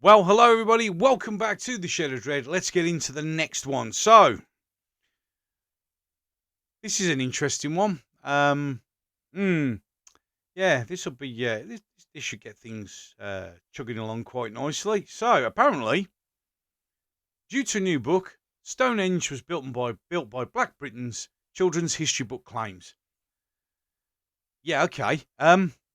Well, hello everybody. Welcome back to the Shed of Dread. Let's get into the next one. So, this is an interesting one. Yeah, this will be this should get things chugging along quite nicely. So, apparently, due to a new book, Stonehenge was built by Black Britain's children's history book claims. Yeah, okay.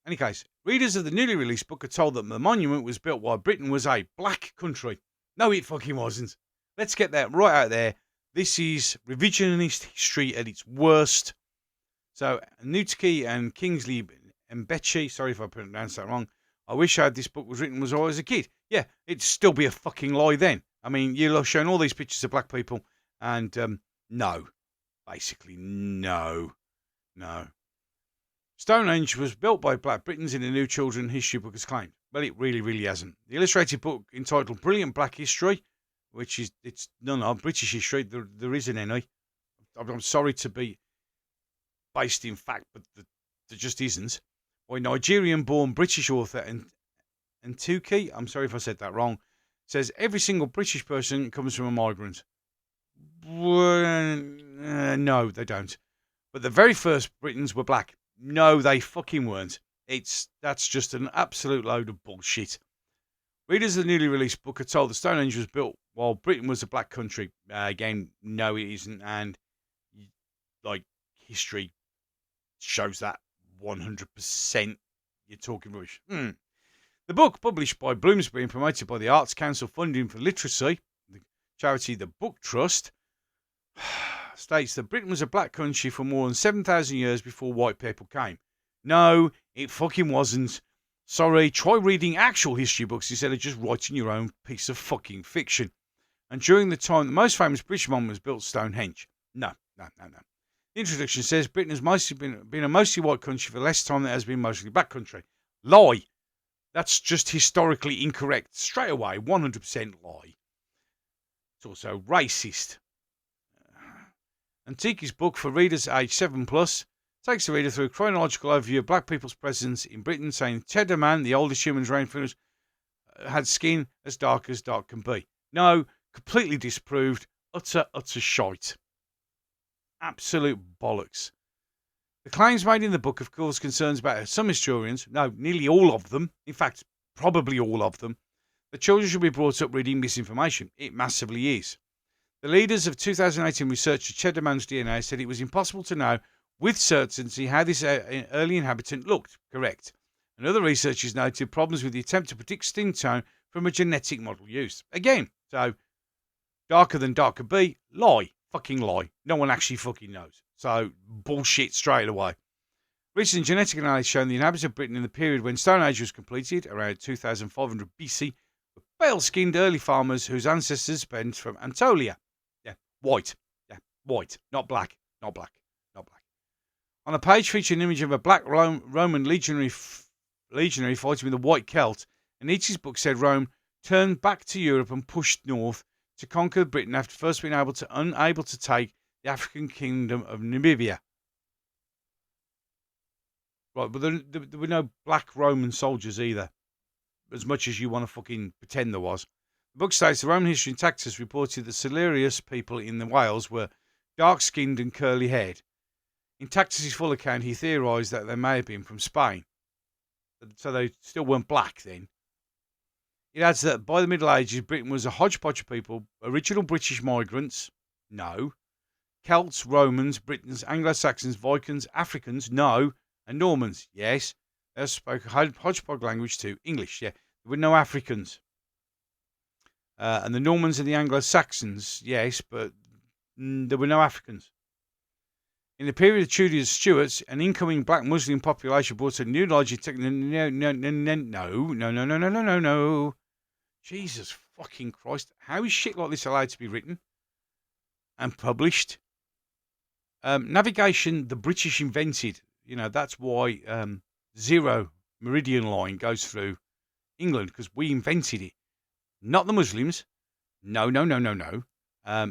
Any case, readers of the newly released book are told that the monument was built while Britain was a black country. No, it fucking wasn't. Let's get that right out there. This is revisionist history at its worst. So, Nutke and Kingsley and Betchy, sorry if I pronounced that wrong. I wish I had this book was written when I was a kid. Yeah, it'd still be a fucking lie then. I mean, you're showing all these pictures of black people, and no. Basically, no. Stonehenge was built by Black Britons in a new children's history book as claimed. Well, it really hasn't. The illustrated book entitled Brilliant Black History, which is, it's no, British history, there isn't any. I'm sorry to be based in fact, but there just isn't. By Nigerian-born British author Ntuki, I'm sorry if I said that wrong, says every single British person comes from a migrant. No, they don't. But the very first Britons were black. No, they fucking weren't. That's just an absolute load of bullshit. Readers of the newly released book are told that Stonehenge was built while Britain was a black country. Again, no, it isn't, and history shows that 100%. You're talking rubbish. The book, published by Bloomsbury and promoted by the Arts Council Funding for Literacy, the charity The Book Trust, states that Britain was a black country for more than 7,000 years before white people came. No, it fucking wasn't. Sorry, try reading actual history books instead of just writing your own piece of fucking fiction. And during the time the most famous British monument was built, Stonehenge. No. The introduction says Britain has mostly been a mostly white country for less time than it has been mostly black country. Lie. That's just historically incorrect. Straight away, 100% lie. It's also racist. Antique's book for readers aged 7+ takes the reader through a chronological overview of black people's presence in Britain, saying Cheddar Man, the oldest humans reigned for us, had skin as dark can be. No, completely disproved. Utter shite. Absolute bollocks. The claims made in the book have caused concerns about some historians, no, nearly all of them, in fact, probably all of them, that children should be brought up reading misinformation. It massively is. The leaders of 2018 research of Cheddar Man's DNA said it was impossible to know with certainty how this early inhabitant looked. Correct. And other researchers noted problems with the attempt to predict skin tone from a genetic model used. Again, so darker than dark could be, lie. Fucking lie. No one actually fucking knows. So bullshit straight away. Recent genetic analysis shown the inhabitants of Britain in the period when Stonehenge was completed, around 2500 BC, were pale-skinned early farmers whose ancestors spent from Anatolia. White. Yeah, white. Not black. On a page featured an image of a black Roman legionary fighting with a white Celt, and Nietzsche's book said Rome turned back to Europe and pushed north to conquer Britain after first being unable to take the African kingdom of Namibia. Right, but there were no black Roman soldiers either, as much as you want to fucking pretend there was. The book states the Roman history in Tacitus reported that Silurius people in the Wales were dark-skinned and curly-haired. In Tacitus' full account, he theorised that they may have been from Spain. So they still weren't black then. It adds that by the Middle Ages, Britain was a hodgepodge of people, original British migrants, no. Celts, Romans, Britons, Anglo-Saxons, Vikings, Africans, no. And Normans, yes. They spoke a hodgepodge language too, English, yeah. There were no Africans. And the Normans and the Anglo-Saxons, yes, but there were no Africans. In the period of Tudors Stuarts, an incoming black Muslim population brought a new knowledge and technology. No. Jesus fucking Christ. How is shit like this allowed to be written and published? Navigation, the British invented. You know, that's why Zero Meridian Line goes through England, because we invented it. Not the Muslims. No.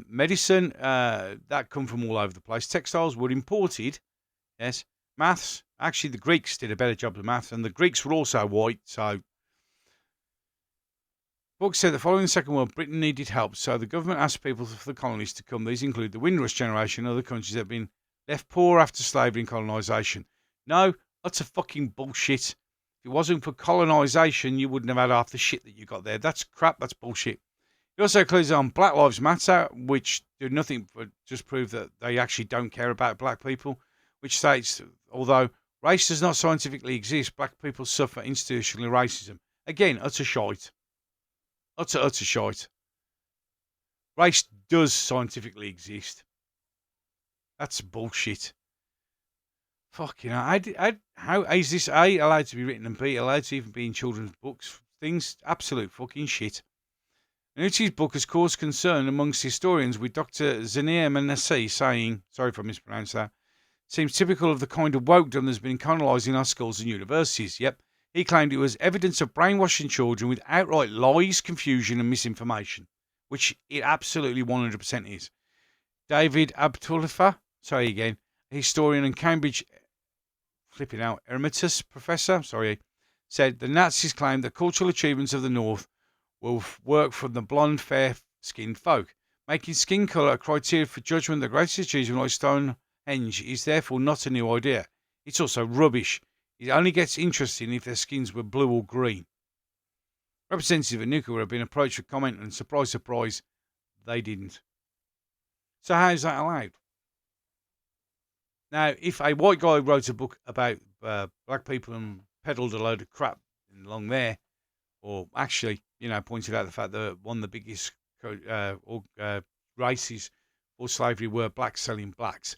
Medicine, that come from all over the place. Textiles were imported. Yes. Maths, actually the Greeks did a better job of maths, and the Greeks were also white, so Book said that following the Second World, Britain needed help, so the government asked people for the colonies to come. These include the Windrush generation and other countries that have been left poor after slavery and colonisation. No, that's a fucking bullshit. If it wasn't for colonisation, you wouldn't have had half the shit that you got there. That's crap, that's bullshit. It also includes on Black Lives Matter, which do nothing but just prove that they actually don't care about black people, which states, although race does not scientifically exist, black people suffer institutional racism. Again, utter shite. Utter shite. Race does scientifically exist. That's bullshit. Fucking hell. How is this A, allowed to be written, and B, allowed to even be in children's books? Things, absolute fucking shit. Nucci's book has caused concern amongst historians, with Dr. Zanir Manassi saying, sorry if I mispronounced that, seems typical of the kind of wokedom that's been colonising in our schools and universities. Yep, he claimed it was evidence of brainwashing children with outright lies, confusion and misinformation, which it absolutely 100% is. David Abdullah, sorry again, a historian and Cambridge emeritus professor, said the Nazis claimed that cultural achievements of the North will work from the blonde, fair-skinned folk. Making skin colour a criteria for judgment of the greatest achievement like Stonehenge is therefore not a new idea. It's also rubbish. It only gets interesting if their skins were blue or green. Representatives of Nuka have been approached for comment, and surprise, surprise, they didn't. So how is that allowed? Now, if a white guy wrote a book about black people and peddled a load of crap along there, or actually, pointed out the fact that one of the biggest races for slavery were blacks selling blacks.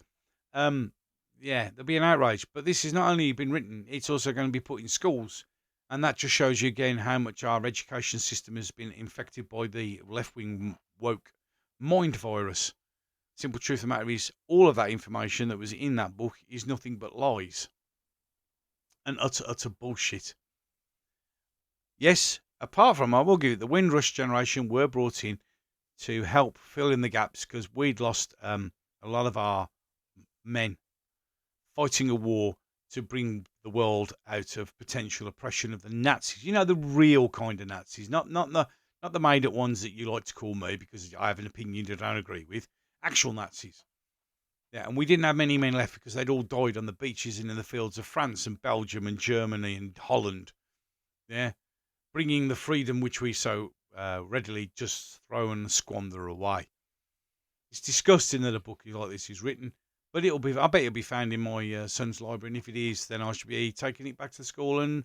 There'll be an outrage. But this has not only been written, it's also going to be put in schools. And that just shows you again how much our education system has been infected by the left-wing woke mind virus. Simple truth of the matter is, all of that information that was in that book is nothing but lies. And utter bullshit. Yes, apart from, I will give it, the Windrush generation were brought in to help fill in the gaps because we'd lost a lot of our men fighting a war to bring the world out of potential oppression of the Nazis. The real kind of Nazis, not the made-up ones that you like to call me because I have an opinion that I don't agree with. Actual Nazis. Yeah, and we didn't have many men left because they'd all died on the beaches and in the fields of France and Belgium and Germany and Holland. Yeah. Bringing the freedom which we so readily just throw and squander away. It's disgusting that a book like this is written, but I bet it'll be found in my son's library, and if it is, then I should be taking it back to school and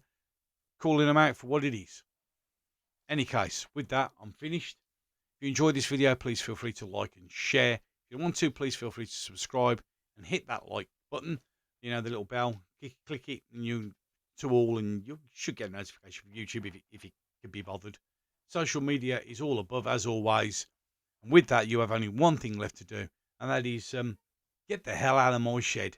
calling them out for what it is. Any case, with that, I'm finished. If you enjoyed this video, please feel free to like and share. If you want to, please feel free to subscribe and hit that like button, the little bell, click it, and you to all, and you should get a notification from YouTube if you can be bothered. Social media is all above, as always. And with that, you have only one thing left to do, and that is get the hell out of my shed.